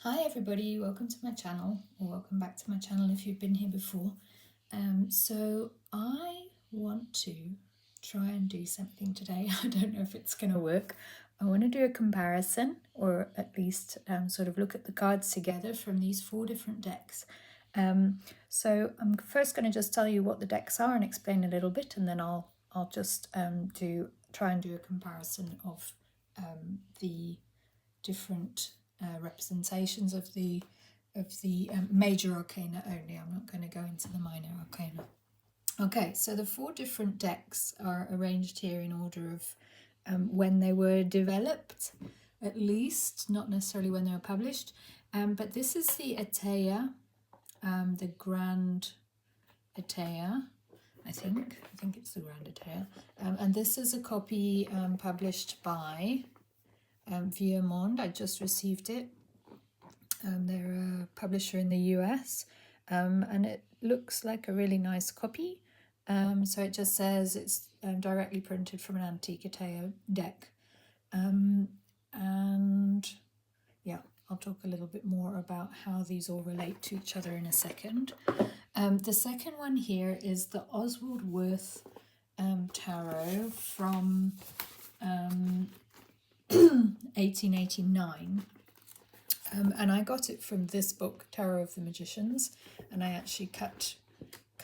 Hi everybody, welcome to my channel, or welcome back to my channel if you've been here before. So I want to try and do something today. I don't know if it's going to work. I want to do a comparison, or at least sort of look at the cards together from these 4 different decks. So I'm first going to just tell you what the decks are and explain a little bit, and then I'll just try and do a comparison of the different representations of the major arcana only. I'm not going to go into the minor arcana. Okay, so the 4 different decks are arranged here in order of when they were developed, at least, not necessarily when they were published. But this is the Etteilla, the Grand Etteilla, I think it's the Grand Etteilla. And this is a copy published by Monde. I just received it. They're a publisher in the US, and it looks like a really nice copy. So it just says it's directly printed from an antique Etteilla deck. And yeah, I'll talk a little bit more about how these all relate to each other in a second. The second one here is the Oswald Wirth Tarot from 1889. And I got it from this book, Tarot of the Magicians, and I actually cut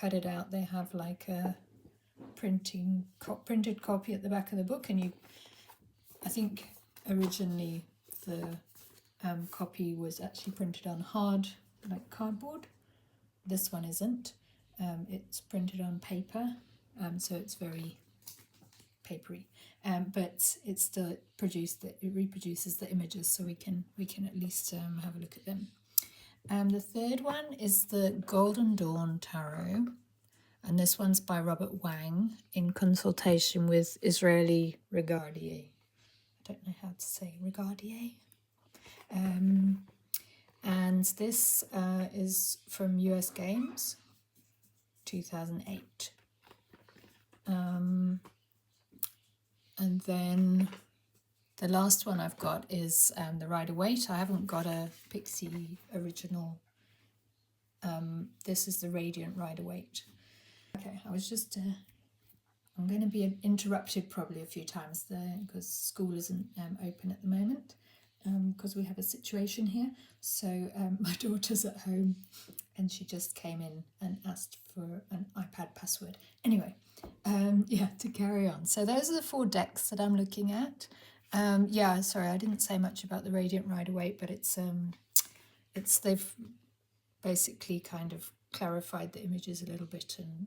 it out. They have like a printed copy at the back of the book, and I think originally the copy was actually printed on hard, like cardboard. This one isn't. It's printed on paper, so it's very papery, but it's still it reproduces the images, so we can at least have a look at them. The third one is the Golden Dawn Tarot, and this one's by Robert Wang in consultation with Israeli Regardier. I don't know how to say Regardier. And this is from US Games, 2008. And then the last one I've got is the Waite and Waite. I haven't got a Pixie original. This is the Radiant Waite and Waite. Okay, I was just... I'm going to be interrupted probably a few times there because school isn't open at the moment, because we have a situation here. So my daughter's at home and she just came in and asked for an iPad password. Anyway, yeah, to carry on. So those are the 4 decks that I'm looking at. Yeah, sorry, I didn't say much about the Radiant Waite and Waite, but they've basically kind of clarified the images a little bit, and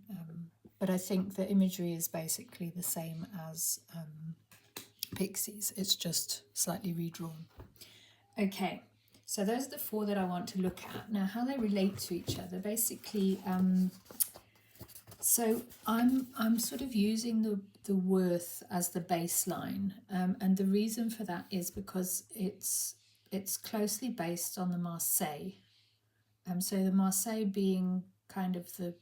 but I think the imagery is basically the same as Pixies. It's just slightly redrawn. Okay, so those are the 4 that I want to look at. Now, how they relate to each other, basically. So I'm sort of using the Wirth as the baseline, and the reason for that is because it's closely based on the Marseille. So the Marseille being kind of the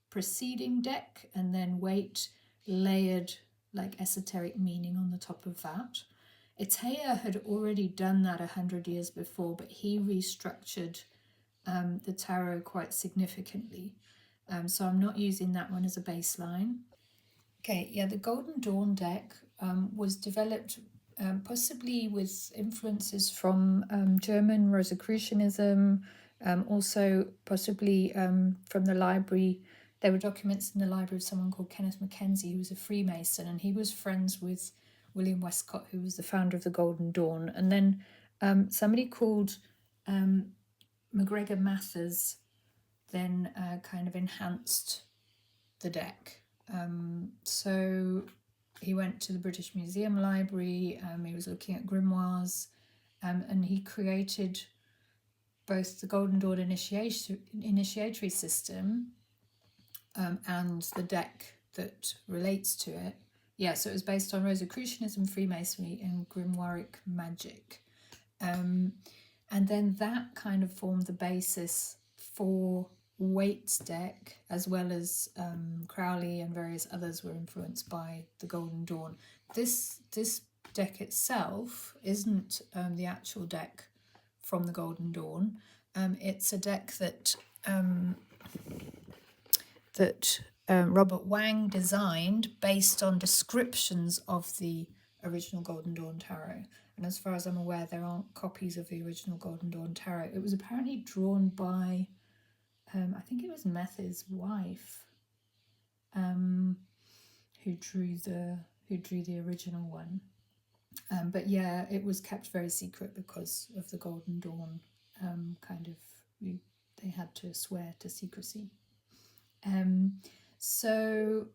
preceding deck, and then Waite layered like esoteric meaning on the top of that. Etteilla had already done that 100 years before, but he restructured the tarot quite significantly. So I'm not using that one as a baseline. Okay, yeah, the Golden Dawn deck was developed possibly with influences from German Rosicrucianism, also possibly from the library. There were documents in the library of someone called Kenneth Mackenzie, who was a Freemason, and he was friends with William Westcott, who was the founder of the Golden Dawn. And then somebody called MacGregor Mathers then kind of enhanced the deck. So he went to the British Museum Library, he was looking at grimoires, and he created both the Golden Dawn initiatory system and the deck that relates to it. Yeah, so it was based on Rosicrucianism, Freemasonry, and grimoiric magic. And then that kind of formed the basis for Waite's deck, as well as Crowley and various others were influenced by the Golden Dawn. This deck itself isn't the actual deck from the Golden Dawn. It's a deck that Robert Wang designed based on descriptions of the original Golden Dawn Tarot. And as far as I'm aware, there aren't copies of the original Golden Dawn Tarot. It was apparently drawn by, I think it was Methy's wife, who drew the original one. But yeah, it was kept very secret because of the Golden Dawn. They had to swear to secrecy. So,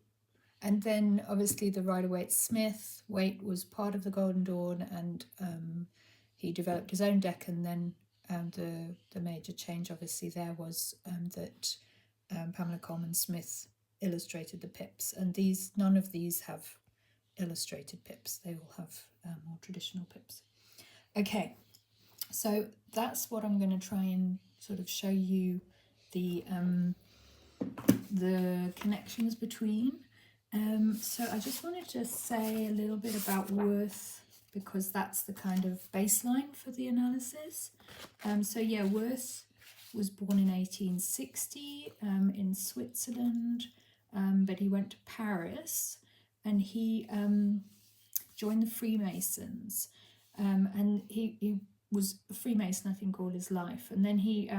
and then obviously the Rider-Waite Smith. Waite was part of the Golden Dawn, and he developed his own deck. And then the major change obviously there was that Pamela Coleman Smith illustrated the pips, and none of these have illustrated pips. They all have more traditional pips. Okay, so that's what I'm going to try and sort of show you the connections between. So I just wanted to say a little bit about Wirth, because that's the kind of baseline for the analysis. So yeah, Wirth was born in 1860 in Switzerland, but he went to Paris and he joined the Freemasons, and he was a Freemason, I think, all his life. And then he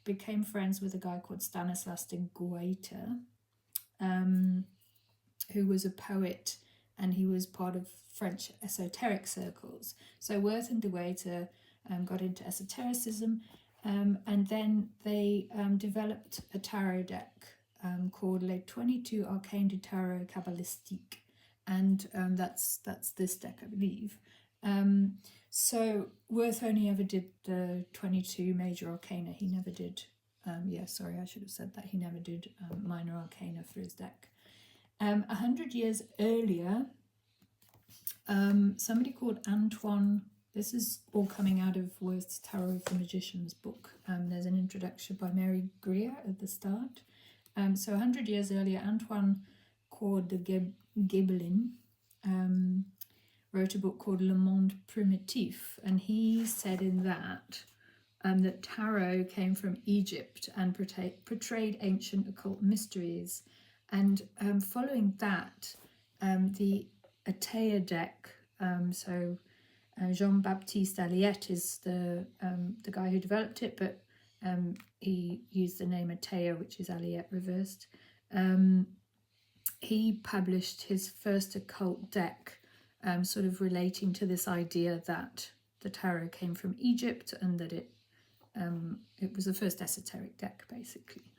became friends with a guy called Stanislas de Waite, who was a poet, and he was part of French esoteric circles. So Wirth and de Waite got into esotericism, and then they developed a tarot deck called Les 22 Arcanes du Tarot Cabalistique, and that's this deck, I believe. So Wirth only ever did the 22 major arcana. He never did, sorry, I should have said that. He never did minor arcana for his deck. 100 years earlier, somebody called Antoine, this is all coming out of Wirth's Tarot of the Magician's book. There's an introduction by Mary Greer at the start. So 100 years earlier, Antoine Coeur de Gebelin wrote a book called Le Monde Primitif, and he said in that that tarot came from Egypt and portrayed ancient occult mysteries. And following that, the Etteilla deck, Jean-Baptiste Aliette is the guy who developed it, but he used the name Etteilla, which is Aliette reversed. He published his first occult deck, sort of relating to this idea that the tarot came from Egypt, and that it was the first esoteric deck, basically.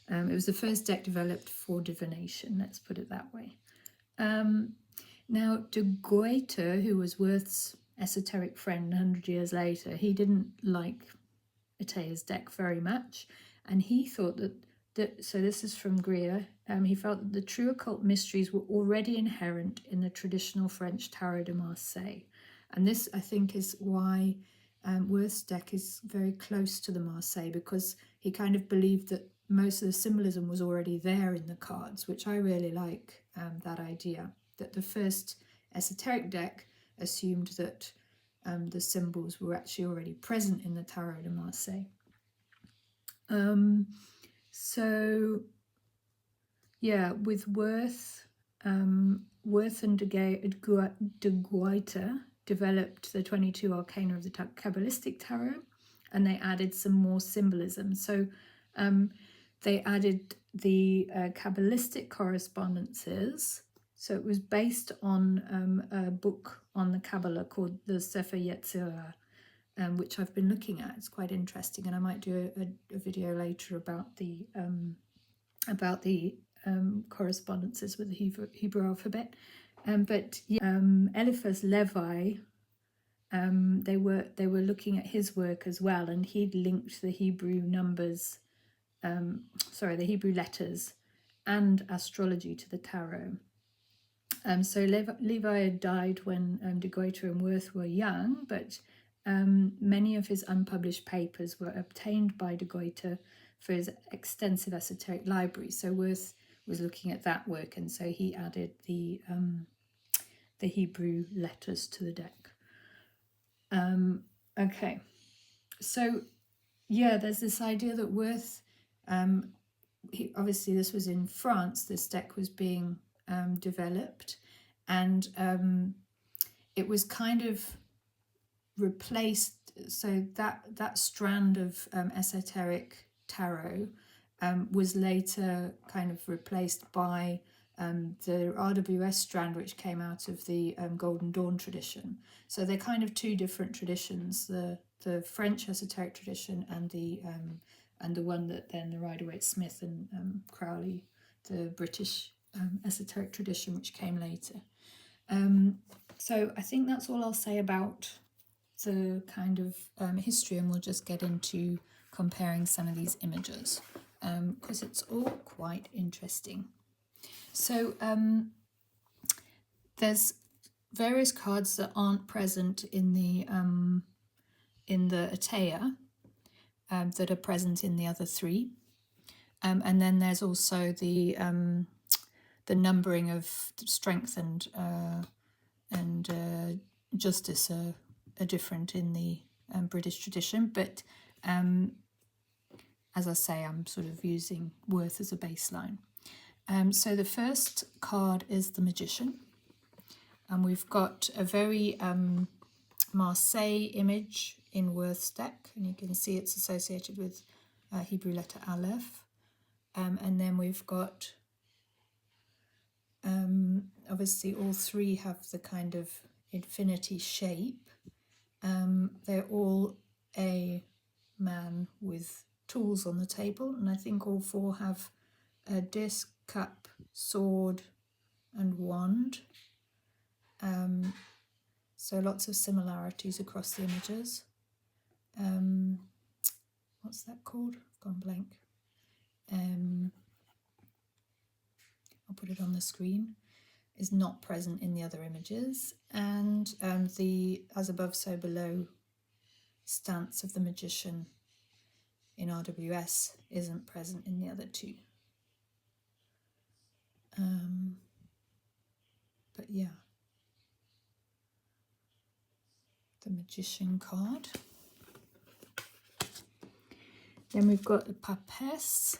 It was the first deck developed for divination, let's put it that way. Now, de Waite, who was Wirth's esoteric friend 100 years later, he didn't like Etteilla's deck very much, and he thought that so this is from Greer, he felt that the true occult mysteries were already inherent in the traditional French Tarot de Marseille. And this, I think, is why Wirth's deck is very close to the Marseille, because he kind of believed that most of the symbolism was already there in the cards, which I really like, that idea, that the first esoteric deck assumed that the symbols were actually already present in the Tarot de Marseille. So yeah, with Wirth, Wirth and de Waite developed the 22 arcana of the Kabbalistic Tarot, and they added some more symbolism. So they added the Kabbalistic correspondences. So it was based on a book on the Kabbalah called the Sefer Yetzirah, which I've been looking at. It's quite interesting, and I might do a video later about the correspondences with the Hebrew alphabet. But yeah, Eliphas Levi, they were looking at his work as well, and he'd linked the Hebrew numbers, the Hebrew letters and astrology to the tarot. So Levi had died when de Waite and Wirth were young, but many of his unpublished papers were obtained by de Waite for his extensive esoteric library. So Wirth was looking at that work, and so he added the Hebrew letters to the deck. Okay, So yeah, there's this idea that Wirth, obviously this was in France, this deck was being developed, and it was kind of replaced. So that strand of esoteric tarot was later kind of replaced by the RWS strand, which came out of the Golden Dawn tradition. So they're kind of two different traditions: the French esoteric tradition and the one that then the Rider Waite Smith and Crowley, the British esoteric tradition, which came later. So I think that's all I'll say about the kind of history, and we'll just get into comparing some of these images because it's all quite interesting. So there's various cards that aren't present in the Etteilla that are present in the other three, and then there's also the numbering of strength and justice are different in the British tradition, but as I say, I'm sort of using Wirth as a baseline. So the first card is the Magician, and we've got a very Marseille image in Wirth's deck, and you can see it's associated with Hebrew letter Aleph, and then we've got obviously all three have the kind of infinity shape. They're all a man with tools on the table, and I think all four have a disc, cup, sword and wand. So lots of similarities across the images. What's that called? I've gone blank. I'll put it on the screen. Is not present in the other images, and the as above so below stance of the Magician in RWS isn't present in the other two. But yeah, the Magician card. Then we've got the Papesse.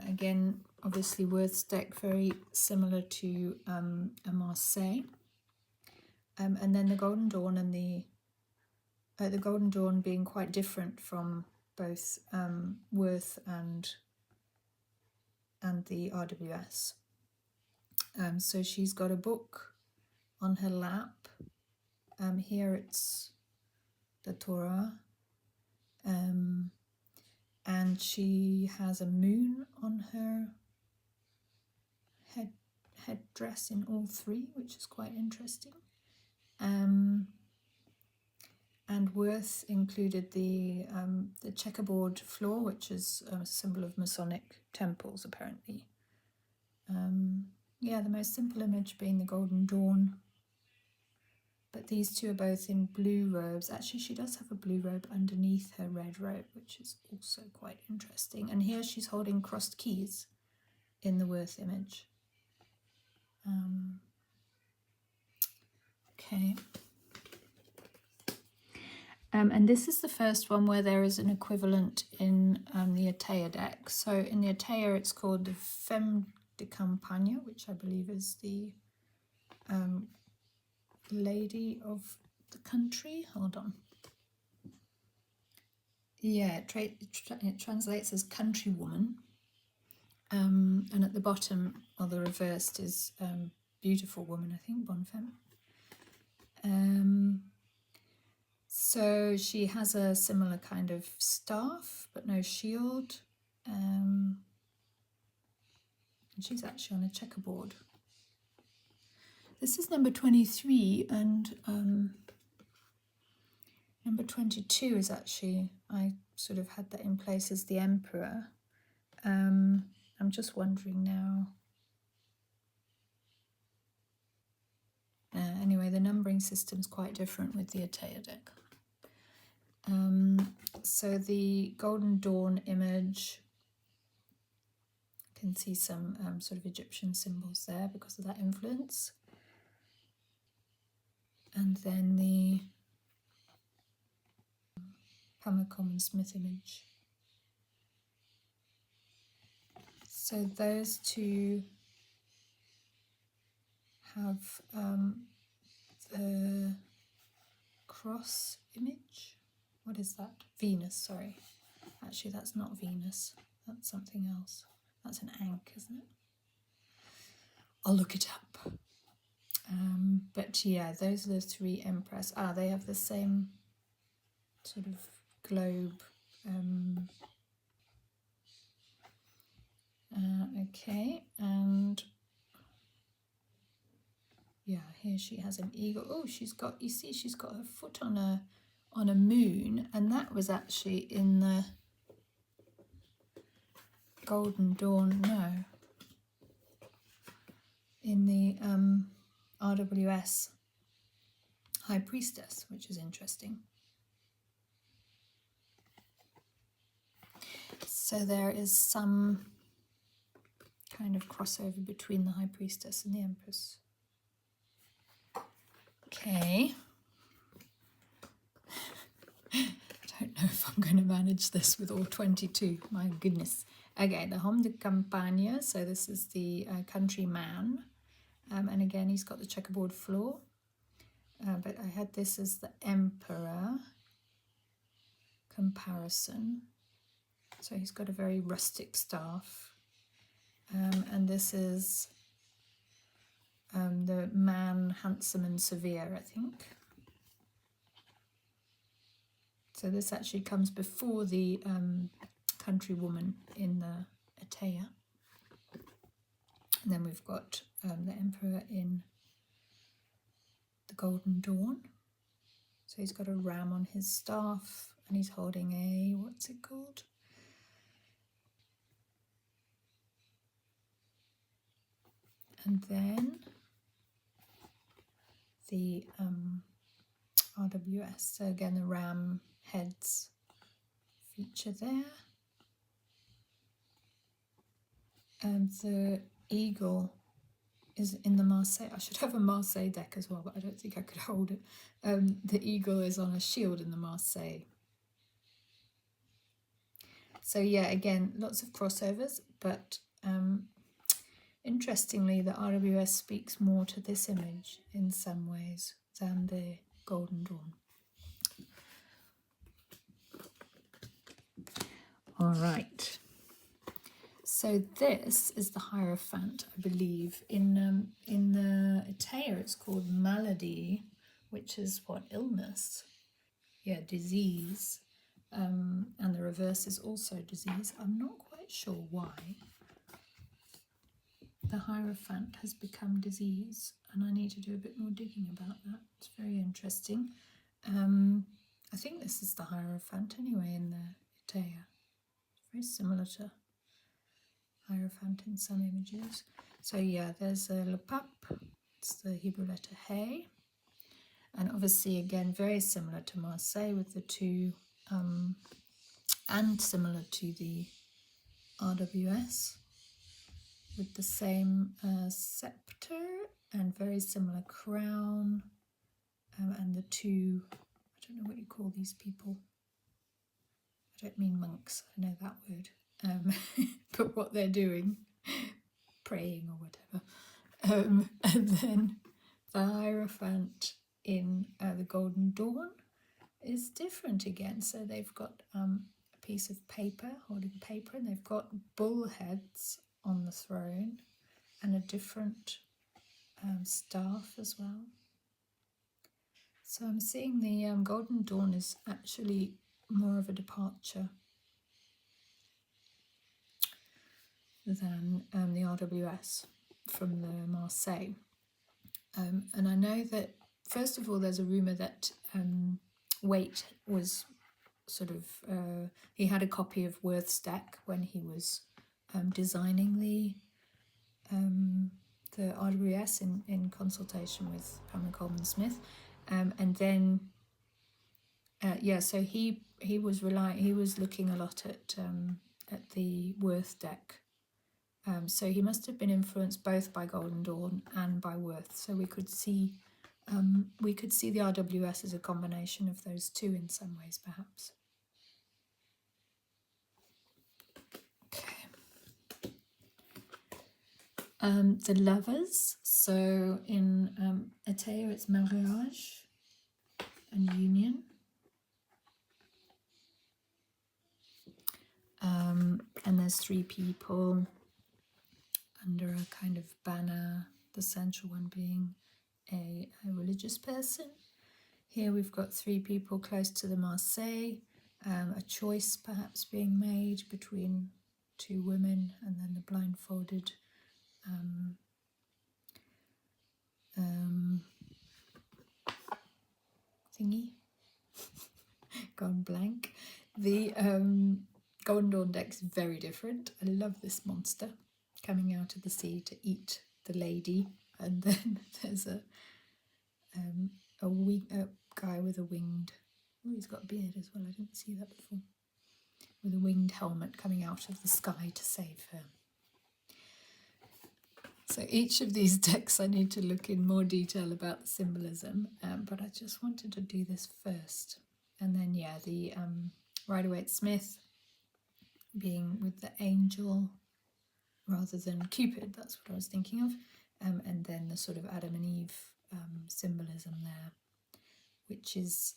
Again, obviously Wirth's deck very similar to a Marseille. And then the Golden Dawn, and the Golden Dawn being quite different from both Wirth and the RWS. So she's got a book on her lap. Here it's the Torah. And she has a moon on her headdress in all three, which is quite interesting. And Wirth included the checkerboard floor, which is a symbol of Masonic temples, apparently. Yeah, the most simple image being the Golden Dawn. But these two are both in blue robes. Actually, she does have a blue robe underneath her red robe, which is also quite interesting. And here she's holding crossed keys in the Wirth image. Okay. And this is the first one where there is an equivalent in the Etteilla deck. So in the Etteilla, it's called the Femme de Campagne, which I believe is the lady of the country. Hold on. Yeah, it translates as countrywoman. And at the bottom, or the reversed, is beautiful woman, I think, bonne femme. So she has a similar kind of staff, but no shield. And she's actually on a checkerboard. This is number 23, and number 22 is actually, I sort of had that in place as the Emperor. I'm just wondering now. Anyway, the numbering system's quite different with the Etteilla deck. So the Golden Dawn image, you can see some sort of Egyptian symbols there because of that influence. And then the Coleman Smith image. So those two have the cross image. What is that? Venus, sorry. Actually, that's not Venus. That's something else. That's an ankh, isn't it? I'll look it up. But yeah, those are the three empress. They have the same sort of globe. Okay, and yeah, here she has an eagle. Oh, she's got, you see, she's got her foot on a moon, and that was actually in the Golden Dawn, no, in the RWS High Priestess, which is interesting. So there is some kind of crossover between the High Priestess and the Empress. Okay. I don't know if I'm going to manage this with all 22. My goodness. Okay, the Homme de Campagne. So this is the countryman. And again, he's got the checkerboard floor. But I had this as the Emperor comparison. So he's got a very rustic staff. And this is the man, handsome and severe, I think. So this actually comes before the countrywoman in the Etteilla. And then we've got the Emperor in the Golden Dawn. So he's got a ram on his staff and he's holding a, what's it called? And then the RWS. So again, the ram heads feature there. And the eagle is in the Marseille. I should have a Marseille deck as well, but I don't think I could hold it. The eagle is on a shield in the Marseille. So yeah, again, lots of crossovers, but interestingly, the RWS speaks more to this image in some ways than the Golden Dawn. All right. So this is the Hierophant, I believe. In the Etteilla, it's called Maladie, which is what? Illness. Yeah, disease. And the reverse is also disease. I'm not quite sure why the Hierophant has become disease, and I need to do a bit more digging about that. It's very interesting. I think this is the Hierophant anyway in the Etteilla. Very similar to Hierophant in some images. So yeah, there's a Le Pape, it's the Hebrew letter Hey, and obviously again very similar to Marseille with the two, and similar to the RWS with the same scepter and very similar crown, and the two, I don't know what you call these people. I don't mean monks, I know that word. But what they're doing, praying or whatever. And then the Hierophant in the Golden Dawn is different again. So they've got a piece of paper, holding paper, and they've got bull heads on the throne and a different staff as well. So I'm seeing the Golden Dawn is actually more of a departure than the RWS from the Marseille. And I know that, first of all, there's a rumour that Waite was sort of, he had a copy of Wirth's deck when he was designing the RWS in consultation with Wang and Coleman Smith. And then, yeah, so he was looking a lot at the Wirth deck. So he must have been influenced both by Golden Dawn and by Wirth. So we could see the RWS as a combination of those two in some ways, perhaps. The lovers, so in Etteilla it's mariage and union. And there's 3 people under a kind of banner, the central one being a religious person. Here we've got 3 people close to the Marseille, a choice perhaps being made between 2 women, and then the blindfolded thingy gone blank. The Golden Dawn deck's very different. I love this monster coming out of the sea to eat the lady, and then there's a guy with a winged, oh, he's got a beard as well, I didn't see that before, with a winged helmet coming out of the sky to save her. So each of these decks I need to look in more detail about the symbolism, but I just wanted to do this first. And then, yeah, the Rider-Waite Smith being with the angel rather than Cupid, that's what I was thinking of. And then the sort of Adam and Eve symbolism there, which is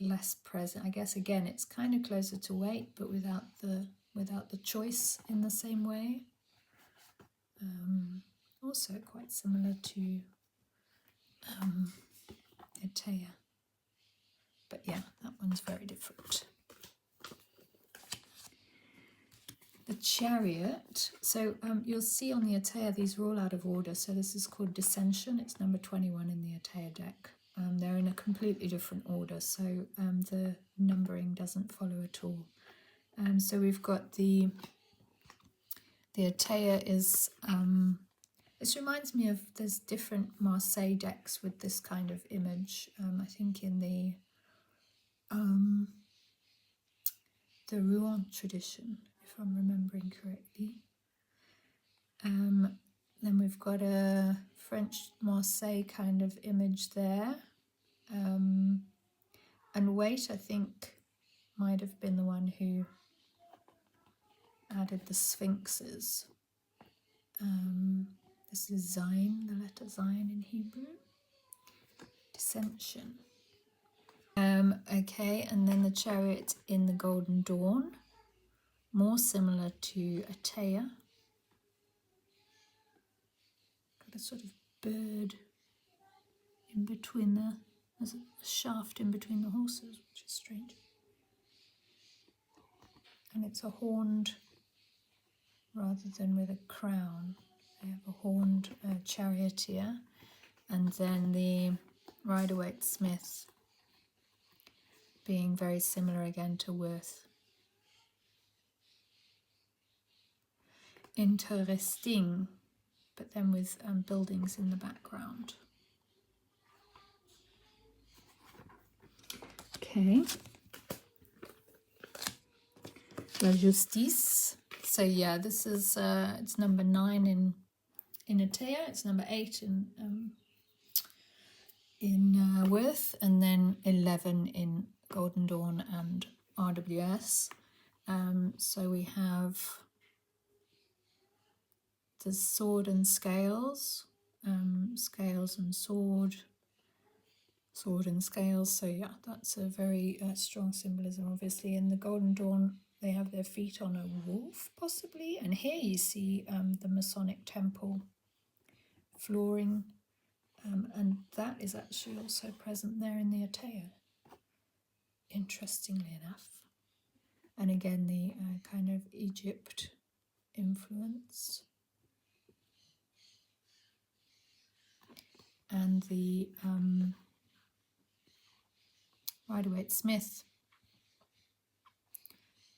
less present. I guess, again, it's kind of closer to Waite, but without the choice in the same way. Also quite similar to Etteilla. But yeah, that one's very different. The Chariot. So you'll see on the Etteilla, these are all out of order. So this is called Dissension. It's number 21 in the Etteilla deck. They're in a completely different order, so the numbering doesn't follow at all. So we've got the Etteilla is... this reminds me of, there's different Marseille decks with this kind of image. I think in the Rouen tradition, if I'm remembering correctly. Then we've got a French Marseille kind of image there. And Waite, I think, might have been the one who added the sphinxes. This is Zayin, the letter Zayin in Hebrew. Dissension. Okay, and then the Chariot in the Golden Dawn, more similar to Etteilla. Got a sort of bird in between there's a shaft in between the horses, which is strange. And it's a horned, rather than with a crown, they have a horned charioteer. And then the Rider-Waite Smith being very similar again to Wirth. Interesting, but then with buildings in the background. Okay. La Justice. So yeah, this is it's number 9 in Etteilla. It's number 8 in Wirth, and then 11 in Golden Dawn and RWS. So we have the sword and scales, scales and sword, sword and scales. So yeah, that's a very strong symbolism, obviously. In the Golden Dawn, they have their feet on a wolf, possibly. And here you see the Masonic temple flooring, and that is actually also present there in the Etteilla, interestingly enough. And again, the kind of Egypt influence. And the Rider-Waite Smith.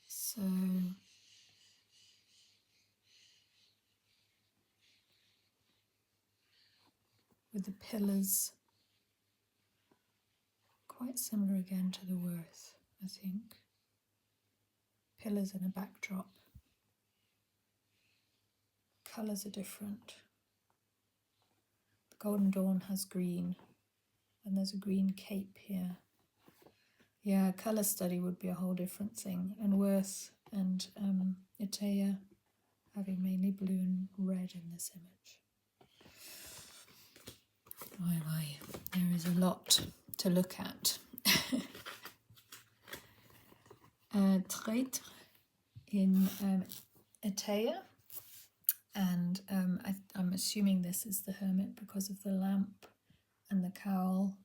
So with the pillars, quite similar again to the Wirth, I think. Pillars and a backdrop. Colours are different. The Golden Dawn has green, and there's a green cape here. Yeah, colour study would be a whole different thing. And Wirth and Etteilla having mainly blue and red in this image. Why, there is a lot to look at. Traître in Etteilla, and I'm assuming this is the hermit because of the lamp and the cowl,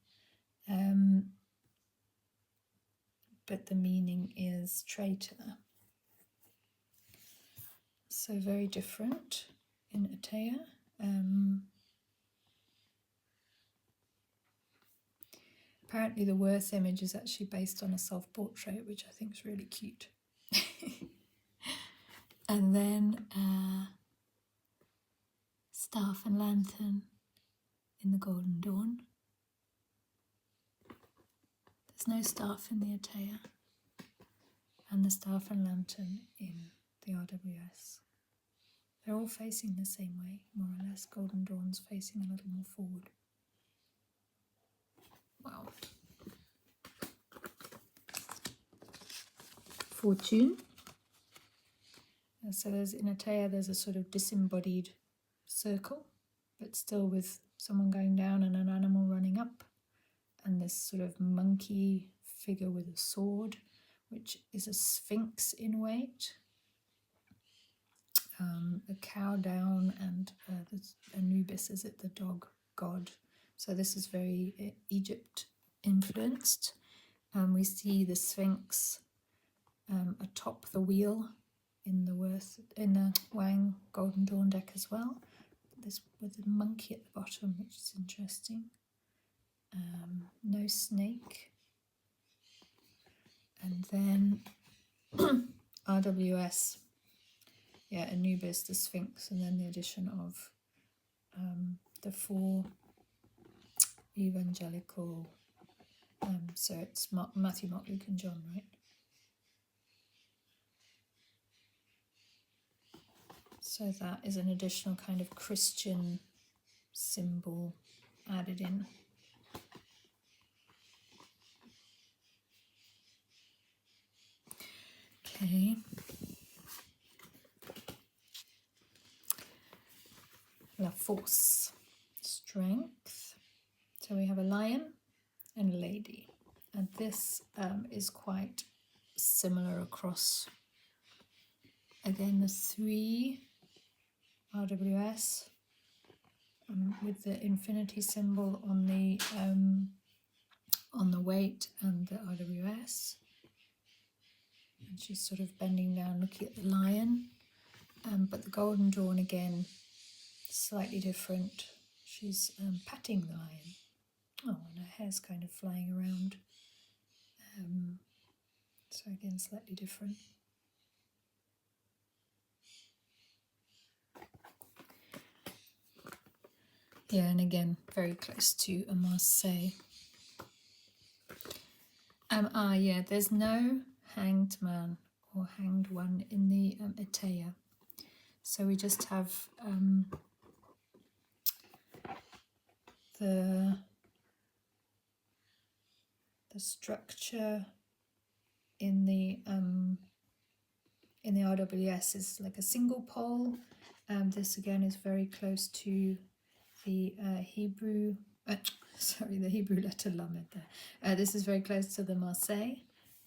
but the meaning is traitor. So very different in Etteilla. Apparently the Wirth image is actually based on a self-portrait, which I think is really cute. And then staff and lantern in the Golden Dawn. There's no staff in the Etteilla, and the staff and lantern in the RWS. They're all facing the same way, more or less. Golden Dawn's facing a little more forward. Wow. Fortune. So there's in Etteilla, there's a sort of disembodied circle, but still with someone going down and an animal running up, and this sort of monkey figure with a sword, which is a sphinx in Waite. The cow down, and Anubis, is it the dog god? So this is very Egypt influenced. We see the Sphinx atop the wheel in the Wang Golden Dawn deck as well. This with the monkey at the bottom, which is interesting. No snake. And then RWS. Yeah, Anubis, the Sphinx, and then the addition of the four evangelical, so it's Matthew, Mark, Luke and John, right? So that is an additional kind of Christian symbol added in. Okay. La Force, strength. So we have a lion and a lady, and this is quite similar across, again, the three RWS with the infinity symbol on the Waite and the RWS, and she's sort of bending down looking at the lion, but the Golden Dawn again slightly different. She's patting the lion. Oh, and her hair's kind of flying around. So again, slightly different. Yeah, and again, very close to a Marseille. Yeah, there's no hanged man or hanged one in the Etteilla. So we just have the structure in the RWS is like a single pole. This again is very close to the Hebrew. The Hebrew letter Lamed there. This is very close to the Marseille.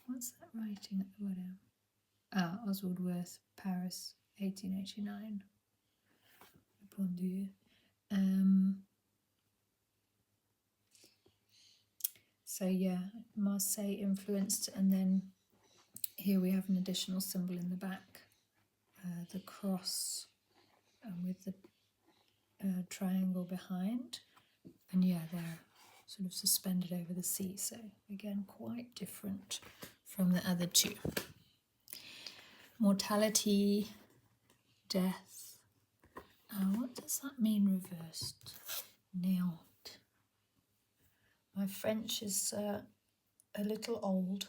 What's that writing at the bottom? Oswald Wirth, Paris, 1889. Bon Dieu. So yeah, Marseille influenced, and then here we have an additional symbol in the back, the cross with the triangle behind, and yeah, they're sort of suspended over the sea, so again quite different from the other two. Mortality, death. What does that mean reversed? Néant. My French is a little old.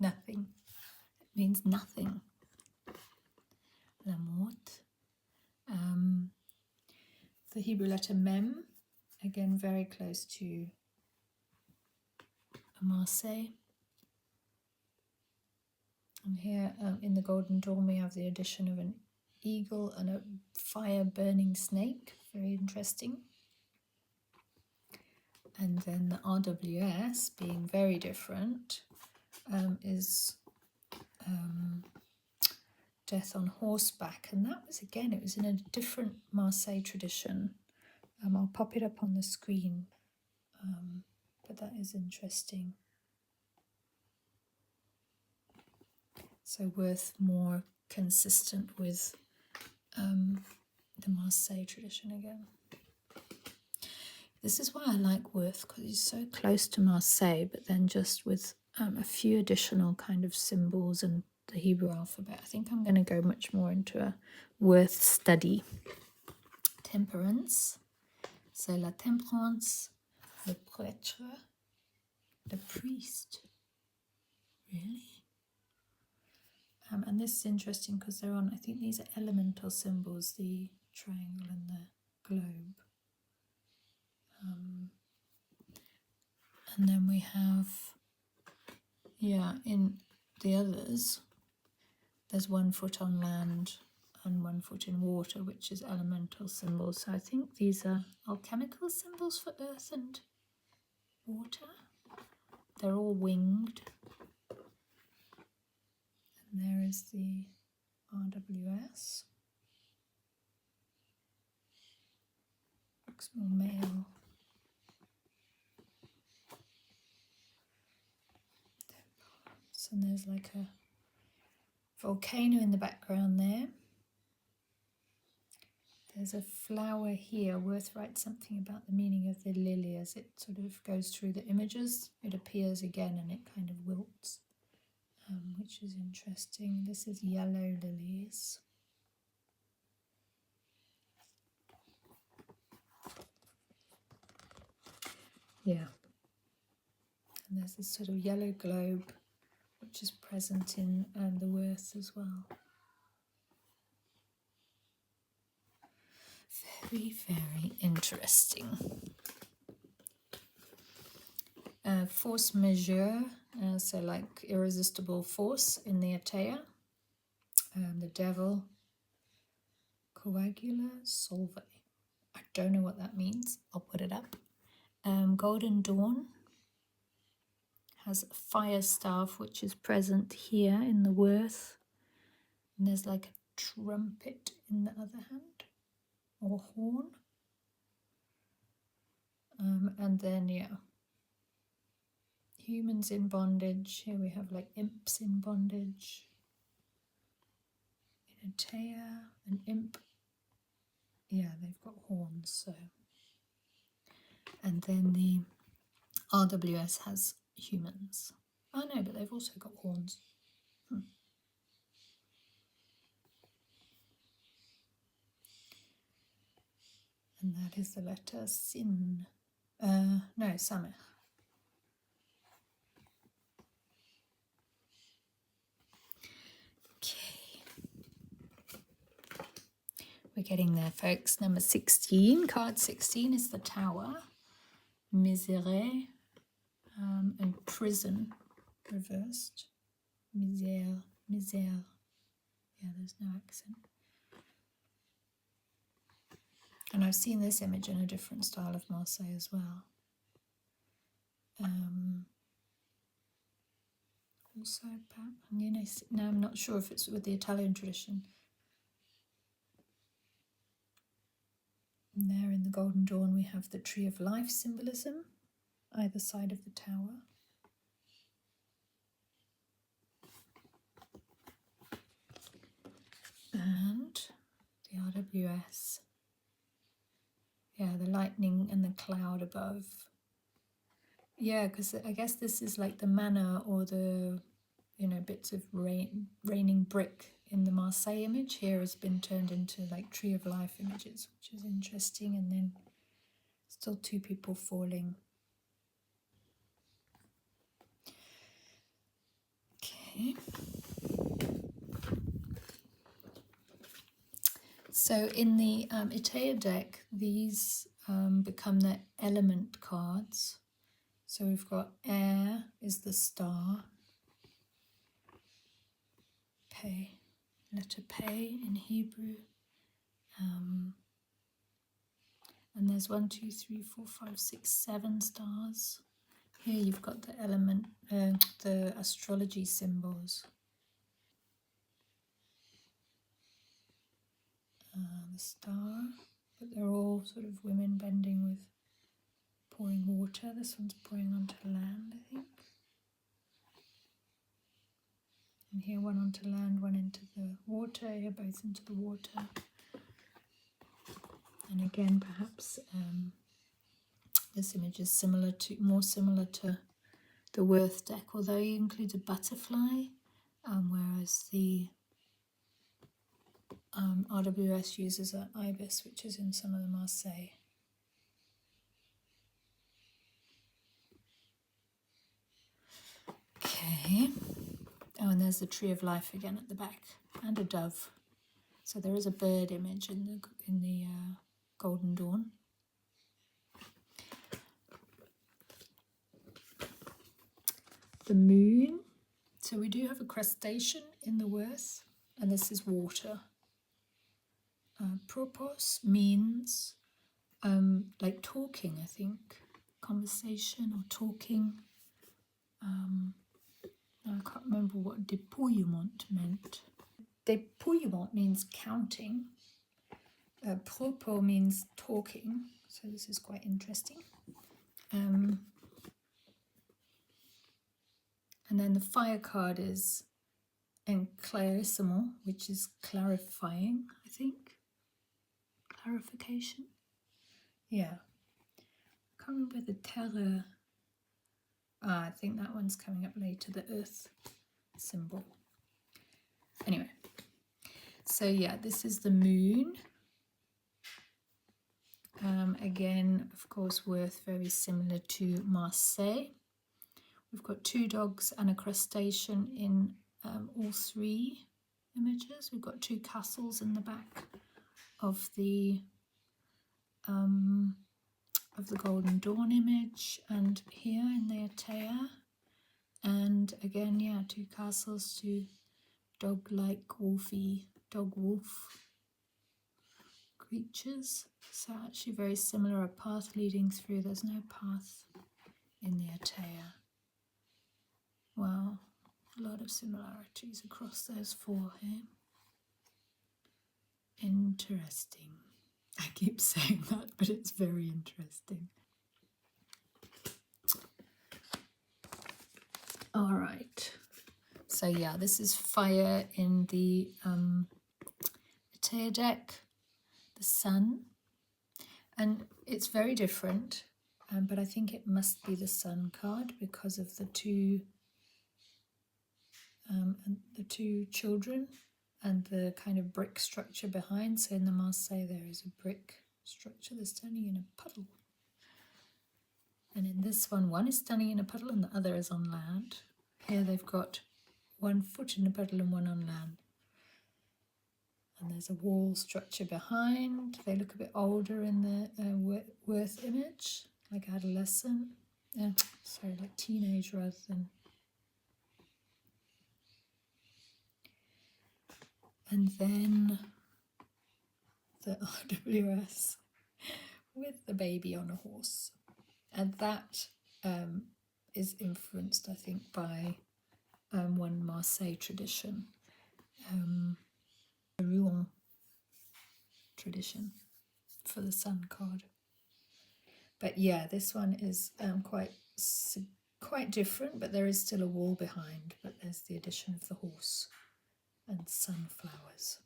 Nothing. It means nothing. La mort. The Hebrew letter mem, again very close to Marseille. And here in the Golden Dawn we have the addition of an eagle and a fire burning snake. Very interesting. And then the RWS, being very different, is Death on Horseback. And that was, again, it was in a different Marseille tradition. I'll pop it up on the screen, but that is interesting. So Wirth more consistent with the Marseille tradition again. This is why I like Wirth, because he's so close to Marseille, but then just with a few additional kind of symbols and the Hebrew alphabet. I think I'm going to go much more into a Wirth study. Temperance. So la temperance, le prêtre, the priest. Really? And this is interesting because they're on, I think these are elemental symbols, the triangle and the globe. And then we have, in the others, there's 1 foot on land and 1 foot in water, which is elemental symbols. So I think these are alchemical symbols for earth and water. They're all winged. And there is the RWS. Looks more male. And there's like a volcano in the background there. There's a flower here. Wirth writes something about the meaning of the lily as it sort of goes through the images. It appears again and it kind of wilts, which is interesting. This is yellow lilies. Yeah. And there's this sort of yellow globe, which is present in the Wirth as well. Very, very interesting. Force majeure, so like irresistible force in the Etteilla. The devil, coagula solve. I don't know what that means. I'll put it up. Golden dawn has a fire staff, which is present here in the Wirth. And there's like a trumpet in the other hand, or horn. And then, humans in bondage. Here we have like imps in bondage. In Etteilla, an imp. Yeah, they've got horns, so. And then the RWS has humans. Oh no, but they've also got horns. And that is the letter Sin. No, Samech. Okay. We're getting there, folks. Number 16, card 16 is the Tower. Misère and prison reversed. Misère. Yeah, there's no accent. And I've seen this image in a different style of Marseille as well. Also, now I'm not sure if it's with the Italian tradition. And there in the Golden Dawn we have the Tree of Life symbolism, either side of the tower. And the RWS. Yeah, the lightning and the cloud above. Yeah, because I guess this is like the manna or the, bits of raining brick in the Marseille image here has been turned into like Tree of Life images, which is interesting. And then still 2 people falling. Okay. So in the Etteilla deck, these become the element cards. So we've got air is the star. Okay. letter Pei in Hebrew. And there's 1, 2, 3, 4, 5, 6, 7 stars. Here you've got the element, the astrology symbols. The star, but they're all sort of women bending with pouring water. This one's pouring onto land, I think. And here one onto land, one into the water, here both into the water. And again, perhaps this image is more similar to the Wirth deck, although he includes a butterfly, whereas the RWS uses an ibis, which is in some of the Marseille. Okay. Oh, and there's the tree of life again at the back, and a dove. So there is a bird image in the Golden Dawn. The moon. So we do have a crustacean in the Wirth, and this is water. Propos means like talking, I think, conversation or talking. I can't remember what dépouillement meant. Dépouillement means counting. Propos means talking, so this is quite interesting. And then the fire card is éclaircissement, which is clarifying, I think. Clarification. Yeah. I can't remember the terre. I think that one's coming up later, the earth symbol. Anyway, so yeah, this is the moon. Again, of course, Wirth very similar to Marseille. We've got 2 dogs and a crustacean in all 3 images. We've got 2 castles in the back of the Golden Dawn image, and here in the Etteilla. And again, yeah, 2 castles, 2 dog-like dog-wolf creatures. So actually very similar, a path leading through. There's no path in the Etteilla. Wow, a lot of similarities across those 4 here. Interesting. I keep saying that, but it's very interesting. All right. So yeah, this is fire in the Etteilla deck, the sun. And it's very different, but I think it must be the sun card because of the two children and the kind of brick structure behind. So in the Marseille there is a brick structure that's standing in a puddle. And in this one is standing in a puddle and the other is on land. Here they've got 1 foot in the puddle and 1 on land. And there's a wall structure behind. They look a bit older in the Wirth image, like adolescent. Sorry, like teenage rather than. And then the RWS with the baby on a horse. And that is influenced, I think, by one Marseille tradition. The Rouen tradition for the sun card. But yeah, this one is quite different, but there is still a wall behind, but there's the addition of the horse and sunflowers.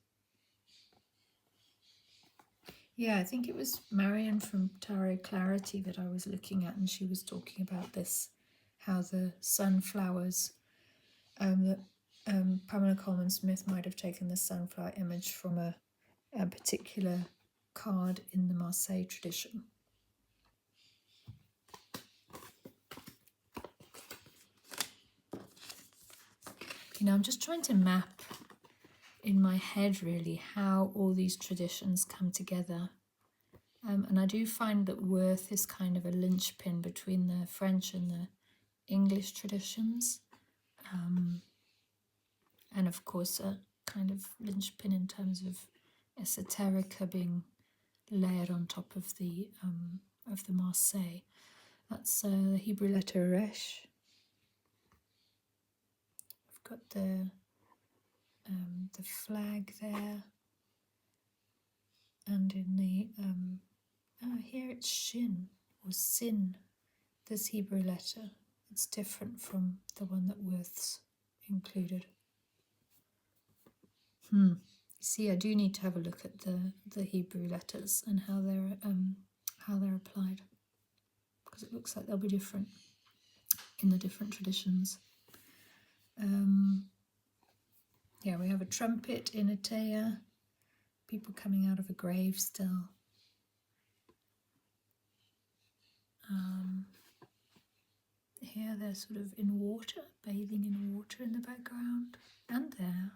Yeah, I think it was Marion from Tarot Clarity that I was looking at, and she was talking about this, how the sunflowers, Pamela Coleman Smith might have taken the sunflower image from a particular card in the Marseille tradition. You know, I'm just trying to map in my head really how all these traditions come together. And I do find that Wirth is kind of a linchpin between the French and the English traditions. And of course a kind of linchpin in terms of esoterica being layered on top of the Marseille. That's the Hebrew letter Resh. I've got the flag there, and in the here it's Shin or Sin. This Hebrew letter, it's different from the one that Wirth's included. See, I do need to have a look at the Hebrew letters and how they're applied, because it looks like they'll be different in the different traditions. Yeah, we have a trumpet in Etteilla, people coming out of a grave still. Here they're sort of in water, bathing in water in the background. And there,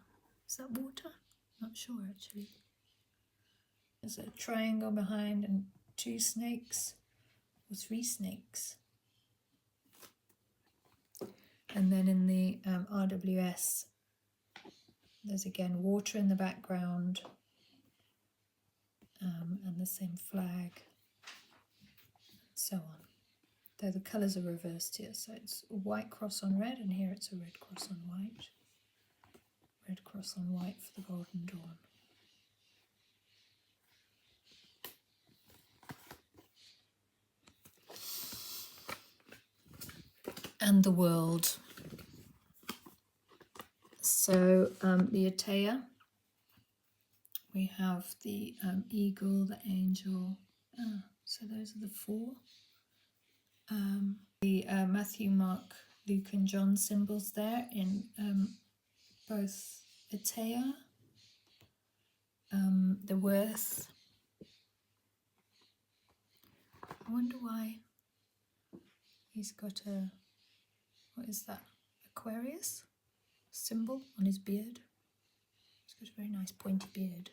is that water? Not sure actually. There's a triangle behind and 2 snakes, or 3 snakes. And then in the RWS, there's again water in the background, and the same flag, and so on. Though the colours are reversed here, so it's a white cross on red, and here it's a red cross on white. Red cross on white for the Golden Dawn. And the world. So the Etteilla, we have the eagle, the angel. So those are the 4. The Matthew, Mark, Luke and John symbols there in both Etteilla, the Wirth. I wonder why he's got a, what is that, Aquarius symbol on his beard. He's got a very nice pointy beard.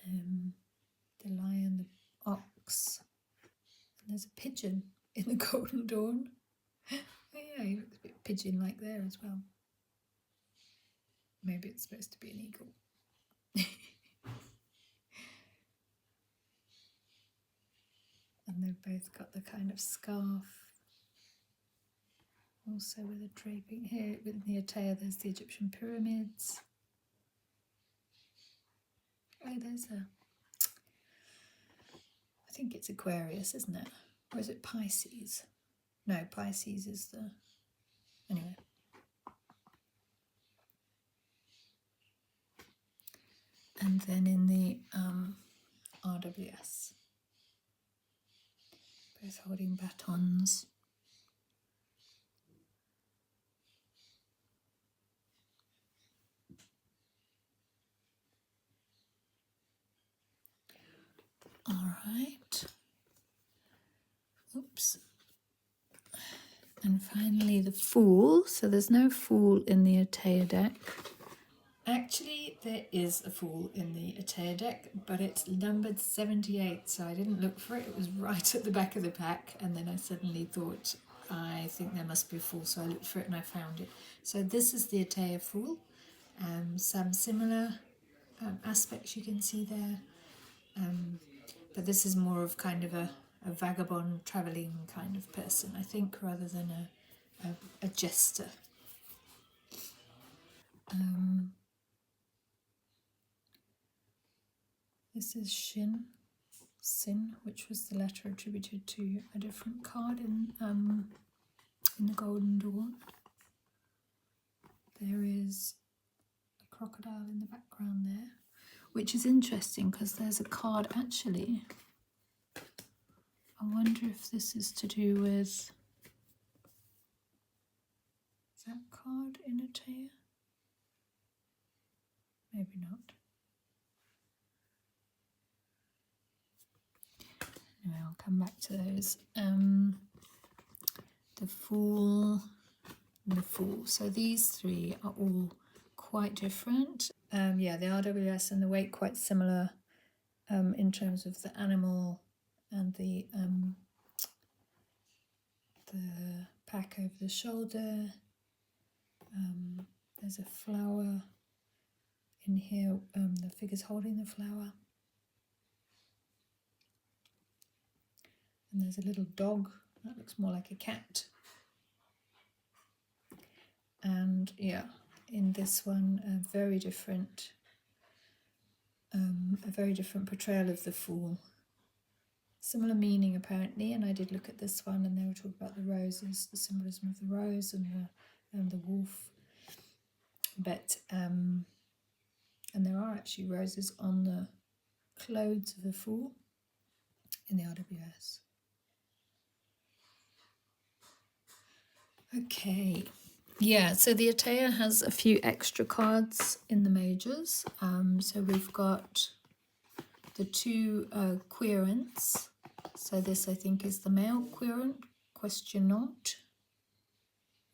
The lion, the ox, and there's a pigeon in the Golden Dawn. Oh yeah, he looks a bit pigeon-like there as well. Maybe it's supposed to be an eagle. And they've both got the kind of scarf. Also with a draping here, with the Etteilla, there's the Egyptian pyramids. Oh, there's a, I think it's Aquarius, isn't it? Or is it Pisces? No, Pisces is the, anyway. And then in the RWS, both holding batons. All right. Oops. And finally the Fool. So there's no Fool in the Etteilla deck. Actually, there is a Fool in the Etteilla deck, but it's numbered 78, so I didn't look for it. It was right at the back of the pack, and then I suddenly thought, I think there must be a Fool, so I looked for it and I found it. So this is the Etteilla Fool. Some similar aspects you can see there. But this is more of kind of a vagabond travelling kind of person, I think, rather than a jester. This is Sin, which was the letter attributed to a different card in the Golden Dawn. There is a crocodile in the background there, which is interesting because there's a card actually. I wonder if this is to do with, is that card in Etteilla? Maybe not. Anyway, I'll come back to those. The Fool and the Fool. So these 3 are all quite different. Yeah, the RWS and the Waite quite similar in terms of the animal and the pack over the shoulder. There's a flower in here, the figure's holding the flower. And there's a little dog that looks more like a cat. And yeah, in this one, a very different portrayal of the Fool. Similar meaning apparently, and I did look at this one, and they were talking about the roses, the symbolism of the rose and the wolf. But and there are actually roses on the clothes of the Fool in the RWS. Okay, yeah, so the Etteilla has a few extra cards in the majors. So we've got the two querents. So this, I think, is the male querent, questionant,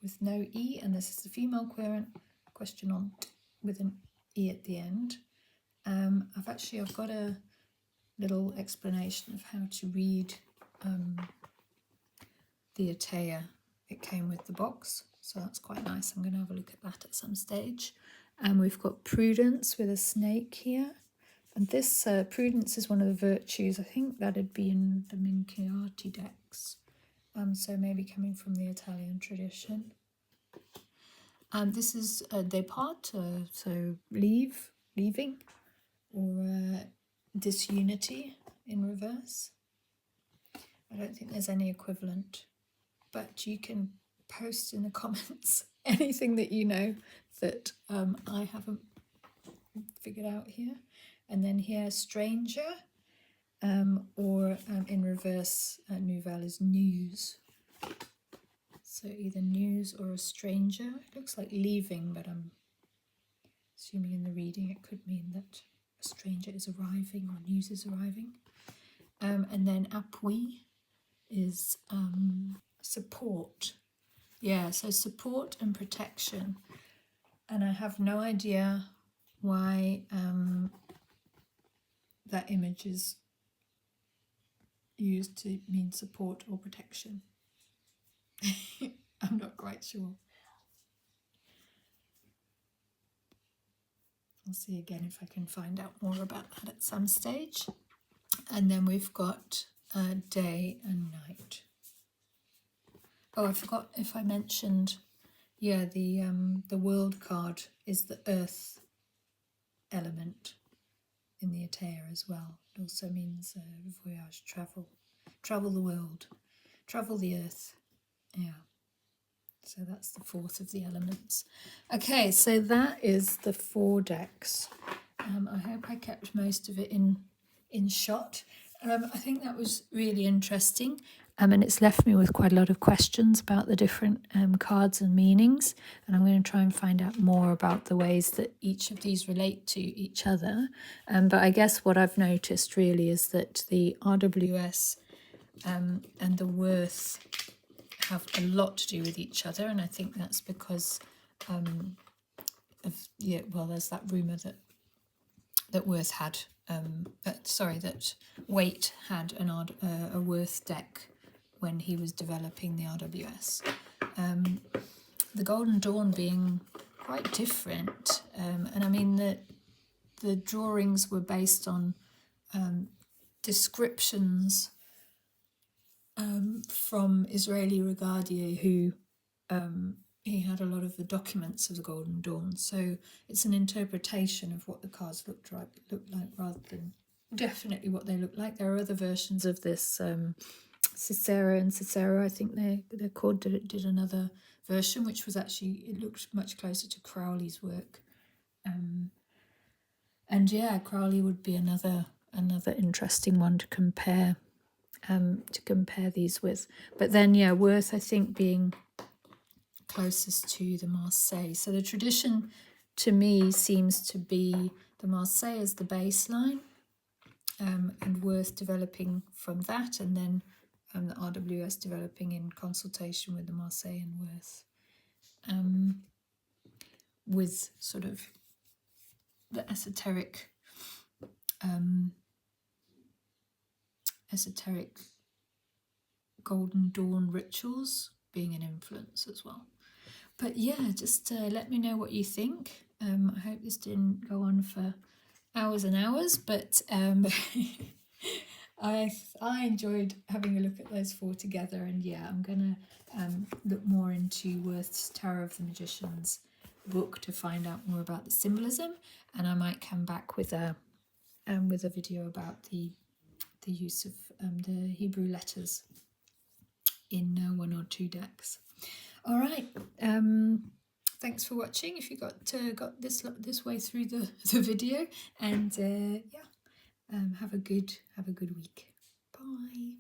with no E, and this is the female querent, questionant, with an E at the end. I've got a little explanation of how to read the Etteilla. It came with the box, so that's quite nice. I'm going to have a look at that at some stage. And we've got prudence with a snake here. And this prudence is one of the virtues. I think that'd be in the Minchiati decks. So maybe coming from the Italian tradition. This is depart, so leaving, or disunity in reverse. I don't think there's any equivalent, but you can post in the comments anything that you know that I haven't figured out here. And then here, stranger, or in reverse, nouvelle is news. So either news or a stranger. It looks like leaving, but I'm assuming in the reading it could mean that a stranger is arriving or news is arriving. And then appui is support. Yeah, so support and protection. And I have no idea why that image is used to mean support or protection. I'm not quite sure. I'll see again if I can find out more about that at some stage. And then we've got day and night. Oh, I forgot if I mentioned, yeah, the world card is the earth element in the Etteilla as well. It also means voyage, travel the world, travel the earth. Yeah. So that's the fourth of the elements. Okay, so that is the 4 decks. I hope I kept most of it in shot. I think that was really interesting. And it's left me with quite a lot of questions about the different cards and meanings. And I'm going to try and find out more about the ways that each of these relate to each other. But I guess what I've noticed really is that the RWS and the Wirth have a lot to do with each other. And I think that's because there's that rumour that Wirth had, that Waite had a Wirth deck when he was developing the RWS. The Golden Dawn being quite different, and I mean the drawings were based on descriptions from Israeli Regardie, who he had a lot of the documents of the Golden Dawn. So it's an interpretation of what the cards looked like rather than definitely what they look like. There are other versions of this. Cicero, I think they're called, did another version, which was actually, it looked much closer to Crowley's work. And yeah, Crowley would be another interesting one to compare these with. But then yeah, Wirth, I think, being closest to the Marseille. So the tradition to me seems to be the Marseille as the baseline, and Wirth developing from that, and then the RWS developing in consultation with the Marseille and Wirth, with sort of the esoteric Golden Dawn rituals being an influence as well. But yeah, just let me know what you think. I hope this didn't go on for hours and hours, but I enjoyed having a look at those 4 together, and yeah, I'm gonna look more into Wirth's Tarot of the Magicians book to find out more about the symbolism, and I might come back with a video about the use of the Hebrew letters in 1 or 2 decks. All right. Thanks for watching. If you got this way through the video, and yeah, have a good week. Bye.